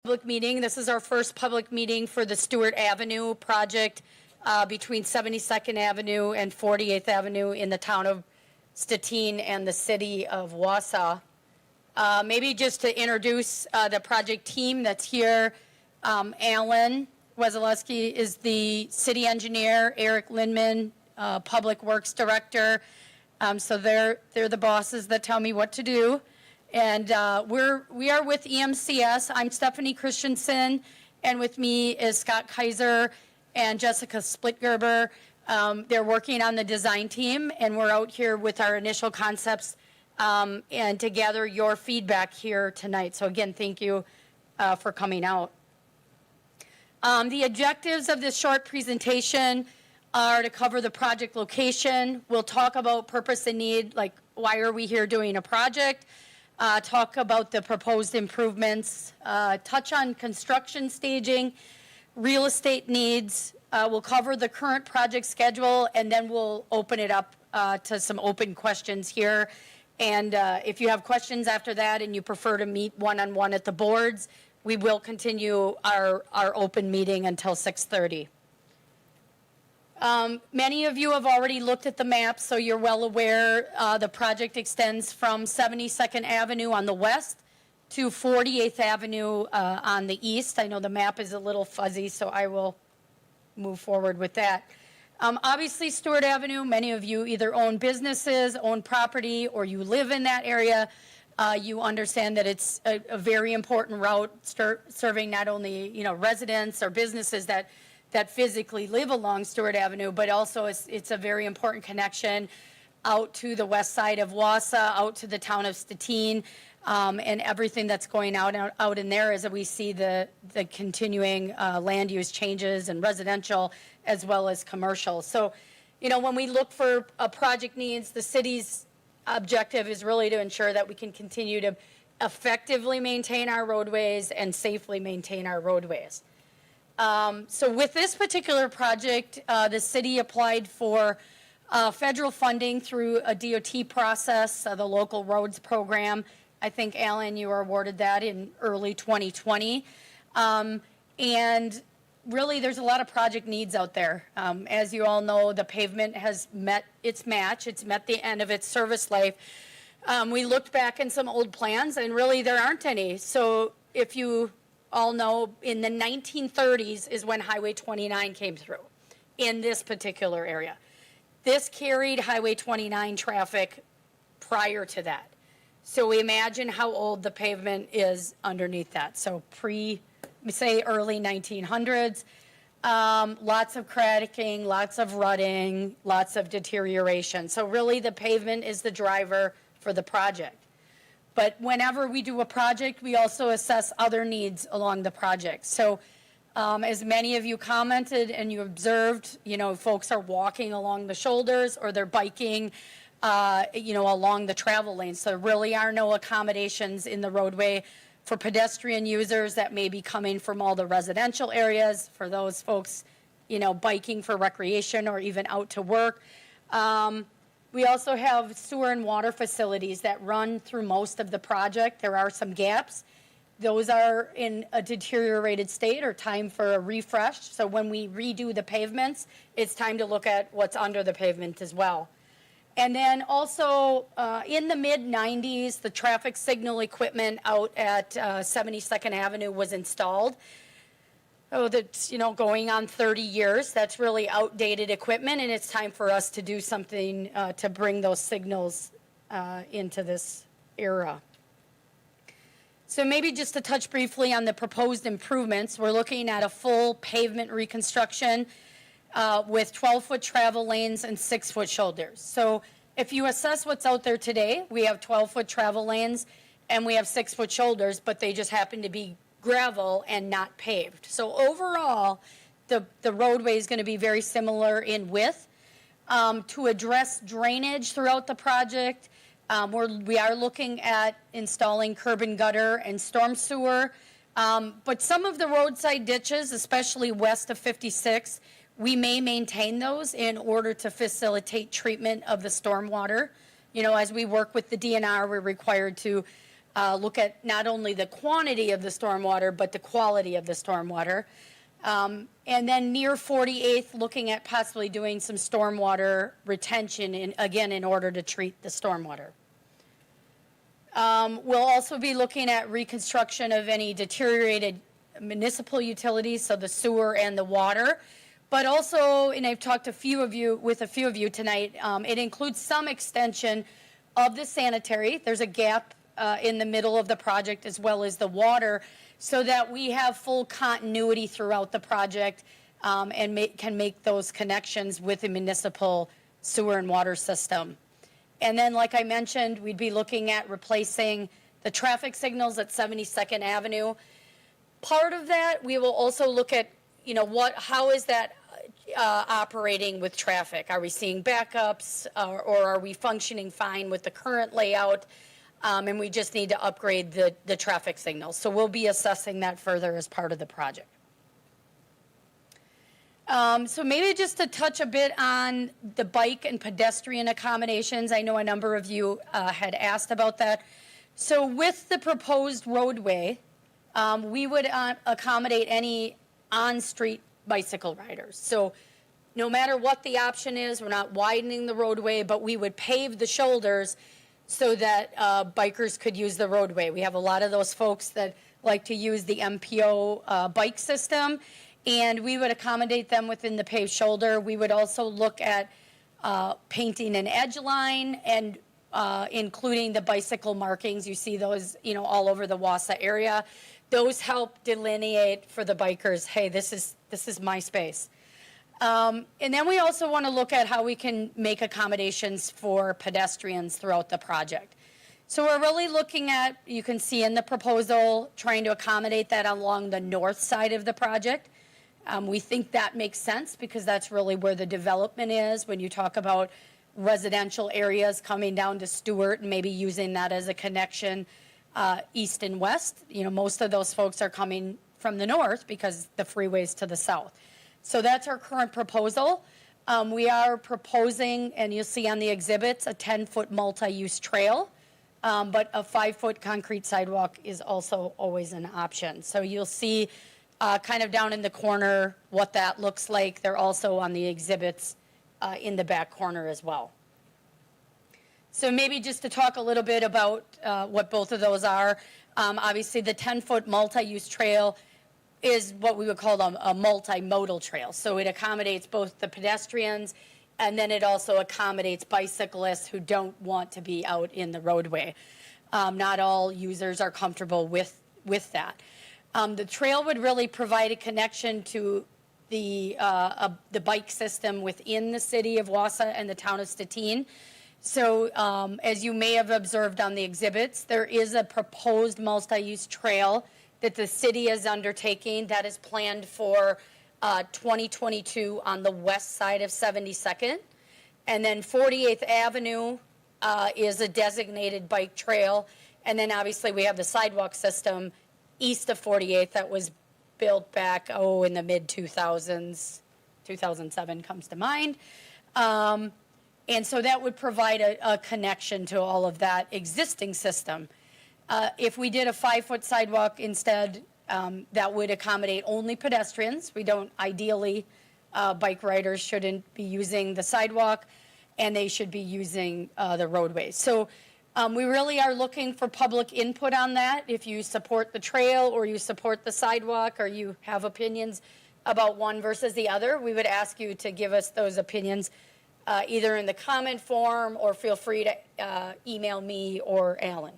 Public meeting. This is our first public meeting for the Stewart Avenue project between 72nd Avenue and 48th Avenue in the town of Stettin and the city of Wausau. Maybe just to introduce the project team that's here. Alan Wesolowski is the city engineer, Eric Lindman, public works director. So they're the bosses that tell me what to do. And we are with EMCS. I'm Stephanie Christensen, and with me is Scott Kaiser and Jessica Splitgerber. They're working on the design team, and we're out here with our initial concepts and to gather your feedback here tonight. So again, thank you for coming out. The objectives of this short presentation are to cover the project location. We'll talk about purpose and need, like why are we here doing a project? Talk about the proposed improvements, touch on construction staging, real estate needs. We'll cover the current project schedule, and then we'll open it up to some open questions here. And if you have questions after that and you prefer to meet one-on-one at the boards, we will continue our open meeting until 6:30. Many of you have already looked at the map, so you're well aware the project extends from 72nd Avenue on the west to 48th Avenue on the east. I know the map is a little fuzzy, so I will move forward with that. Obviously, Stewart Avenue, many of you either own businesses, own property, or you live in that area. You understand that it's a very important route serving not only residents or businesses that physically live along Stewart Avenue, but also it's a very important connection out to the west side of Wausau, out to the town of Stettin, and everything that's going out in there as we see the continuing land use changes and residential as well as commercial. So, when we look for project needs, the city's objective is really to ensure that we can continue to effectively maintain our roadways and safely maintain our roadways. So with this particular project, the city applied for federal funding through a DOT process, the local roads program. I think, Alan, you were awarded that in early 2020. And really, there's a lot of project needs out there. As you all know, the pavement has met its match. It's met the end of its service life. We looked back in some old plans, and really there aren't any. So if you all know, in the 1930s is when Highway 29 came through in this particular area. This carried Highway 29 traffic prior to that. So imagine how old the pavement is underneath that. So say early 1900s, lots of cracking, lots of rutting, lots of deterioration. So really the pavement is the driver for the project. But whenever we do a project, we also assess other needs along the project. So as many of you commented and you observed, folks are walking along the shoulders or they're biking, along the travel lanes. So there really are no accommodations in the roadway for pedestrian users that may be coming from all the residential areas, for those folks, biking for recreation or even out to work. We also have sewer and water facilities that run through most of the project. There are some gaps. Those are in a deteriorated state or time for a refresh. So when we redo the pavements, it's time to look at what's under the pavement as well. And then also in the mid-90s, the traffic signal equipment out at 72nd Avenue was installed. Oh, that's, going on 30 years. That's really outdated equipment, and it's time for us to do something to bring those signals into this era. So maybe just to touch briefly on the proposed improvements, we're looking at a full pavement reconstruction with 12-foot travel lanes and 6-foot shoulders. So if you assess what's out there today, we have 12-foot travel lanes and we have 6-foot shoulders, but they just happen to be gravel and not paved. So overall, the roadway is going to be very similar in width. To address drainage throughout the project, we are looking at installing curb and gutter and storm sewer. But some of the roadside ditches, especially west of 56, we may maintain those in order to facilitate treatment of the storm water. As we work with the DNR, we're required to look at not only the quantity of the stormwater, but the quality of the stormwater. And then near 48th, looking at possibly doing some stormwater retention, in order to treat the stormwater. We'll also be looking at reconstruction of any deteriorated municipal utilities, so the sewer and the water. But also, and I've talked with a few of you tonight, it includes some extension of the sanitary. There's a gap in the middle of the project as well as the water, so that we have full continuity throughout the project, and can make those connections with the municipal sewer and water system. And then, like I mentioned, we'd be looking at replacing the traffic signals at 72nd Avenue. Part of that, we will also look at, how is that operating with traffic? Are we seeing backups, or are we functioning fine with the current layout? And we just need to upgrade the traffic signals. So we'll be assessing that further as part of the project. So maybe just to touch a bit on the bike and pedestrian accommodations. I know a number of you had asked about that. So with the proposed roadway, we would accommodate any on-street bicycle riders. So no matter what the option is, we're not widening the roadway, but we would pave the shoulders so that bikers could use the roadway. We have a lot of those folks that like to use the MPO bike system, and we would accommodate them within the paved shoulder. We would also look at painting an edge line and including the bicycle markings. You see those, all over the Wausau area. Those help delineate for the bikers, hey, this is my space. And then we also want to look at how we can make accommodations for pedestrians throughout the project. So we're really looking at, you can see in the proposal, trying to accommodate that along the north side of the project. We think that makes sense because that's really where the development is. When you talk about residential areas coming down to Stewart and maybe using that as a connection east and west, most of those folks are coming from the north because the freeway's to the south. So that's our current proposal. We are proposing, and you'll see on the exhibits, a 10-foot multi-use trail, but a 5-foot concrete sidewalk is also always an option. So you'll see kind of down in the corner what that looks like. They're also on the exhibits in the back corner as well. So maybe just to talk a little bit about what both of those are. Obviously, the 10-foot multi-use trail is what we would call a multimodal trail. So it accommodates both the pedestrians, and then it also accommodates bicyclists who don't want to be out in the roadway. Not all users are comfortable with that. The trail would really provide a connection to the bike system within the city of Wausau and the town of Stettin. So as you may have observed on the exhibits, there is a proposed multi-use trail that the city is undertaking that is planned for 2022 on the west side of 72nd. And then 48th Avenue is a designated bike trail. And then obviously we have the sidewalk system east of 48th that was built back, in the mid-2000s. 2007 comes to mind. And so that would provide a connection to all of that existing system. If we did a 5-foot sidewalk instead, that would accommodate only pedestrians. We don't, ideally, bike riders shouldn't be using the sidewalk, and they should be using the roadways. So we really are looking for public input on that. If you support the trail or you support the sidewalk or you have opinions about one versus the other, we would ask you to give us those opinions either in the comment form or feel free to email me or Alan.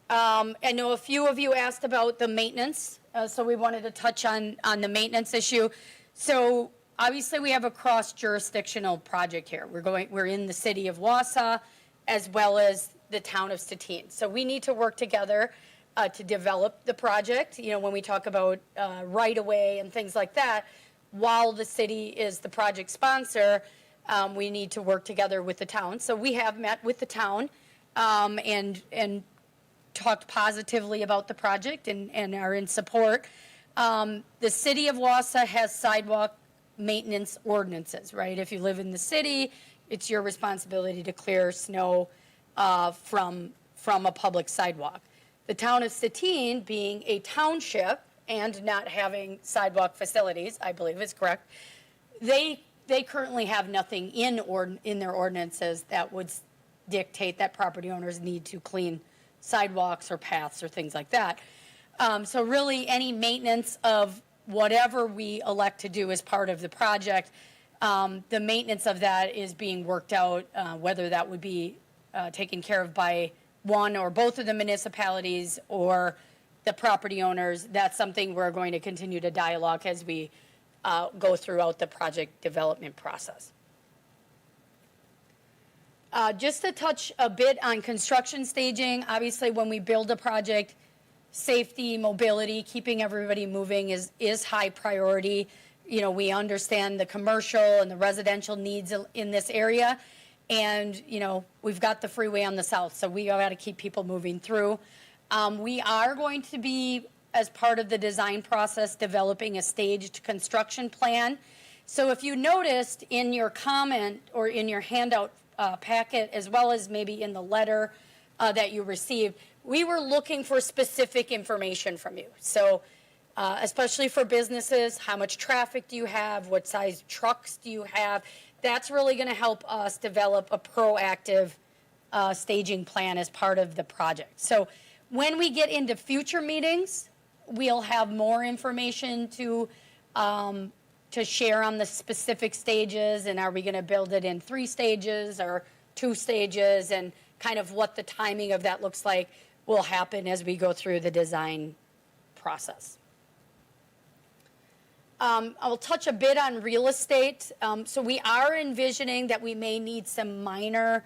I know a few of you asked about the maintenance, so we wanted to touch on the maintenance issue. So obviously we have a cross-jurisdictional project here. We're in the city of Wausau as well as the town of Stettin. So we need to work together to develop the project. When we talk about right-of-way and things like that, while the city is the project sponsor, we need to work together with the town. So we have met with the town and talked positively about the project and are in support. The city of Wausau has sidewalk maintenance ordinances, right? If you live in the city, it's your responsibility to clear snow from from a public sidewalk. The town of Stettin, being a township and not having sidewalk facilities, I believe is correct, they currently have nothing in their ordinances that would dictate that property owners need to clean sidewalks or paths or things like that. So really, any maintenance of whatever we elect to do as part of the project, the maintenance of that is being worked out, whether that would be taken care of by one or both of the municipalities or the property owners. That's something we're going to continue to dialogue as we go throughout the project development process. Just to touch a bit on construction staging, obviously when we build a project, safety, mobility, keeping everybody moving is high priority. You know, we understand the commercial and the residential needs in this area. And, you know, we've got the freeway on the south, so we got to keep people moving through. We are going to be, as part of the design process, developing a staged construction plan. So if you noticed in your comment or in your handout packet, as well as maybe in the letter that you received, we were looking for specific information from you. So especially for businesses, how much traffic do you have? What size trucks do you have? That's really going to help us develop a proactive staging plan as part of the project. So when we get into future meetings, we'll have more information to share on the specific stages, and are we going to build it in 3 stages or 2 stages, and kind of what the timing of that looks like will happen as we go through the design process. I'll touch a bit on real estate. So we are envisioning that we may need some minor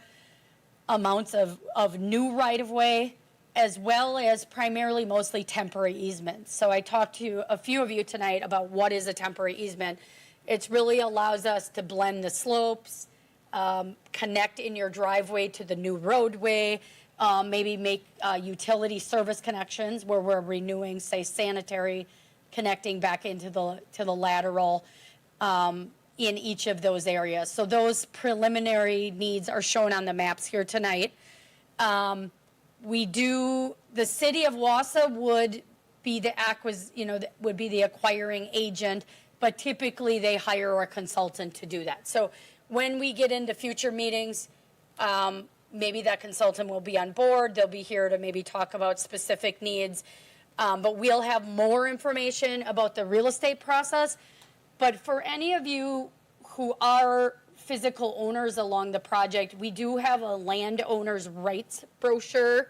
amounts of new right-of-way, as well as primarily mostly temporary easements. So I talked to a few of you tonight about what is a temporary easement. It really allows us to blend the slopes, connect in your driveway to the new roadway, maybe make utility service connections where we're renewing, say, sanitary, connecting back into the lateral in each of those areas. So those preliminary needs are shown on the maps here tonight. The City of Wausau would be the acquiring agent, but typically they hire a consultant to do that. So when we get into future meetings, maybe that consultant will be on board. They'll be here to maybe talk about specific needs. But we'll have more information about the real estate process. But for any of you who are physical owners along the project, we do have a landowner's rights brochure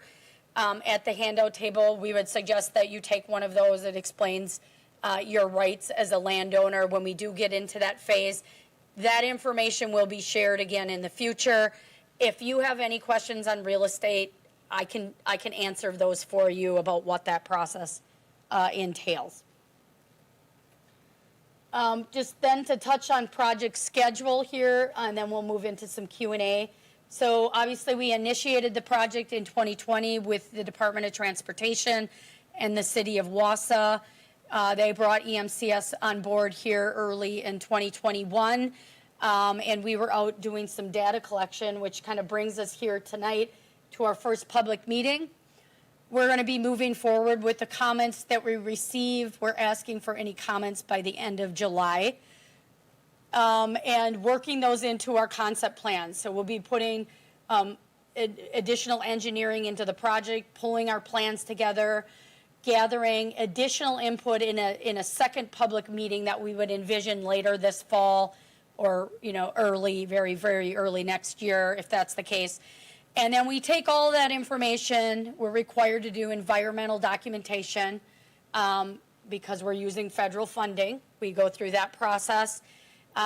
at the handout table. We would suggest that you take one of those that explains your rights as a landowner when we do get into that phase. That information will be shared again in the future. If you have any questions on real estate, I can answer those for you about what that process entails. Just then to touch on project schedule here, and then we'll move into some Q&A. So obviously we initiated the project in 2020 with the Department of Transportation and the City of Wausau. They brought EMCS on board here early in 2021, and we were out doing some data collection, which kind of brings us here tonight to our first public meeting. We're going to be moving forward with the comments that we received. We're asking for any comments by the end of July, and working those into our concept plans. So we'll be putting additional engineering into the project, pulling our plans together, gathering additional input in a second public meeting that we would envision later this fall, or early, very, very early next year, if that's the case. And then we take all that information. We're required to do environmental documentation because we're using federal funding. We go through that process.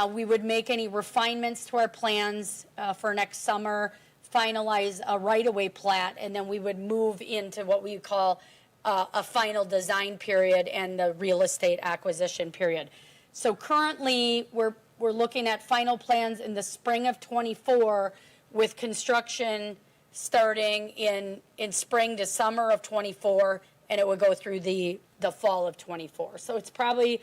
We would make any refinements to our plans for next summer, finalize a right-of-way plat, and then we would move into what we call a final design period and the real estate acquisition period. So currently, we're looking at final plans in the spring of '24, with construction starting in spring to summer of '24, and it would go through the fall of '24. So it's probably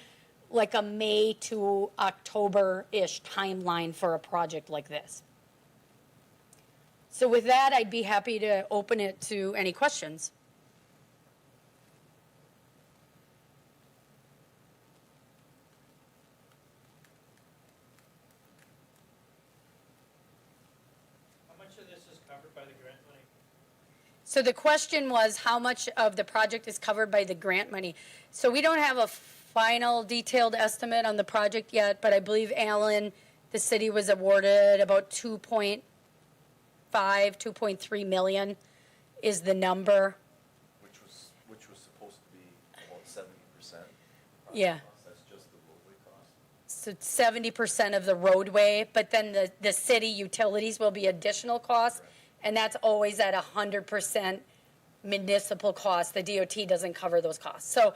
like a May to October-ish timeline for a project like this. So with that, I'd be happy to open it to any questions. How much of this is covered by the grant money? So the question was, how much of the project is covered by the grant money? So we don't have a final detailed estimate on the project yet, but I believe, Alan, the city was awarded about 2.5, 2.3 million is the number. Which was supposed to be about 70%. Yeah. That's just the roadway cost. So 70% of the roadway, but then the city utilities will be additional costs, and that's always at 100% municipal cost. The DOT doesn't cover those costs. So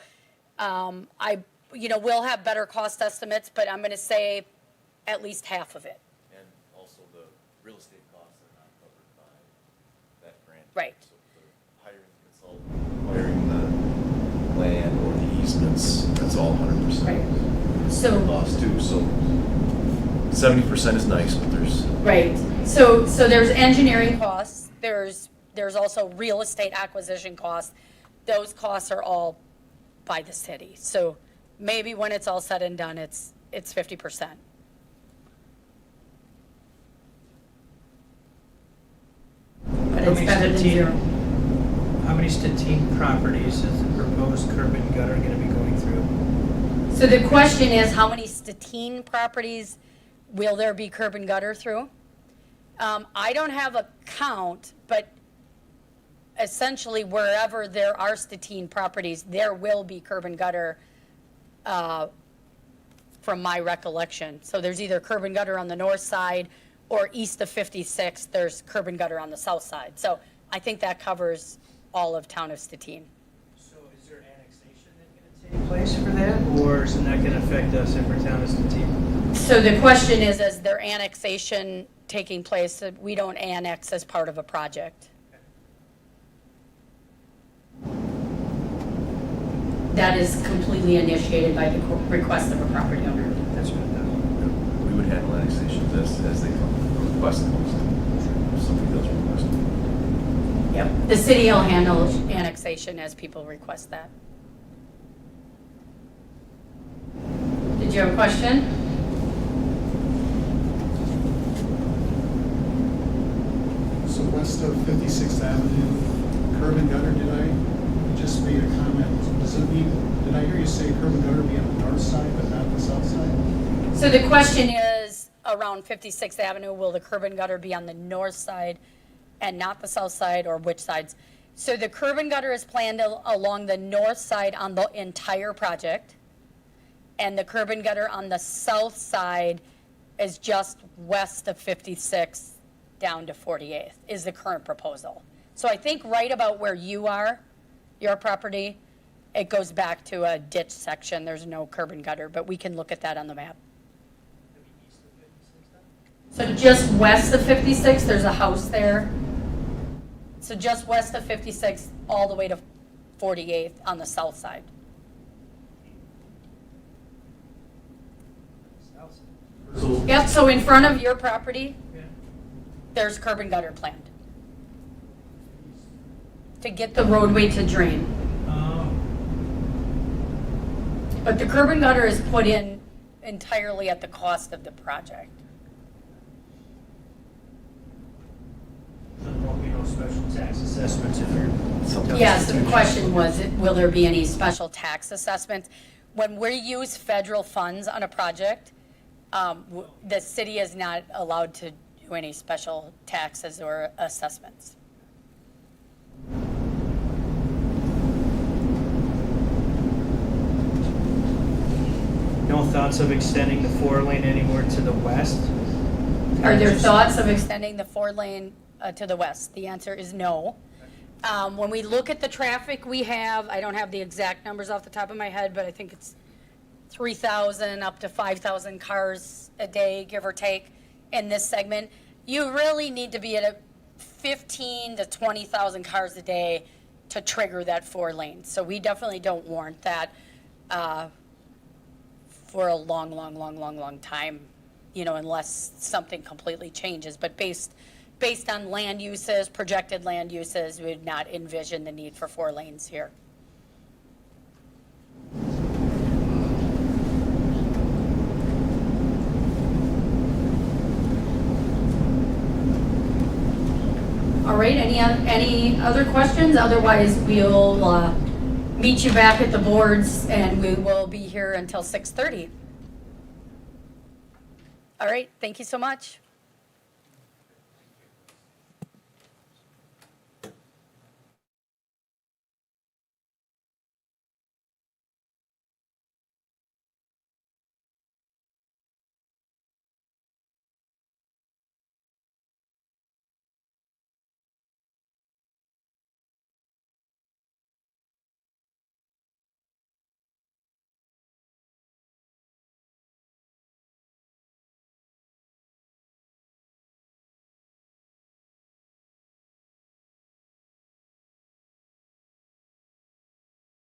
we'll have better cost estimates, but I'm going to say at least half of it. And also the real estate costs are not covered by that grant. Right. So the hiring the consultant, hiring the land or the easements, that's all 100%. Right. So Cost too, so 70% is nice, but there's. right. So there's engineering costs. There's also real estate acquisition costs. Those costs are all by the city. So maybe when it's all said and done, it's 50%. But it's better than zero. How many Stettin properties is the proposed curb and gutter gonna be going through? So the question is, how many Stettin properties will there be curb and gutter through? I don't have a count, but essentially wherever there are Stettin properties, there will be curb and gutter, from my recollection. So there's either curb and gutter on the north side or east of 56, there's curb and gutter on the south side. So I think that covers all of town of Stettin. So is there annexation that's gonna take place for that, or is it not gonna affect us if we're town of Stettin? So the question is there annexation taking place? We don't annex as part of a project. That is completely initiated by the request of a property owner. That's what I thought. We would handle annexations as they come, request comes in, if somebody does request it. Yep. The city will handle annexation as people request that. Did you have a question? So west of 56th Avenue, curb and gutter, did I just made a comment? Does it mean, did I hear you say curb and gutter be on the north side but not the south side? So the question is, around 56th Avenue, will the curb and gutter be on the north side and not the south side, or which sides? So the curb and gutter is planned along the north side on the entire project, and the curb and gutter on the south side is just west of 56th down to 48th is the current proposal. So I think right about where you are, your property, it goes back to a ditch section. There's no curb and gutter, but we can look at that on the map. So just west of 56, there's a house there. So just west of 56, all the way to 48th on the south side. So Yep, so in front of your property, Yeah. there's curb and gutter planned. To get the roadway to drain. But the curb and gutter is put in entirely at the cost of the project. There won't be no special tax assessments if you're. Yes, the question was, will there be any special tax assessments? When we use federal funds on a project, the city is not allowed to do any special taxes or assessments. No thoughts of extending the 4-lane anywhere to the west? Are there Just- thoughts of extending the 4-lane to the west? The answer is no. When we look at the traffic we have, I don't have the exact numbers off the top of my head, but I think it's 3,000 up to 5,000 cars a day, give or take, in this segment. You really need to be at a 15 to 20,000 cars a day to trigger that 4-lane. So we definitely don't warrant that for a long time, unless something completely changes. But based based on land uses, projected land uses, we would not envision the need for 4 lanes here. All right, any other questions? Otherwise, we'll meet you back at the boards, and we will be here until 6:30. All right, thank you so much.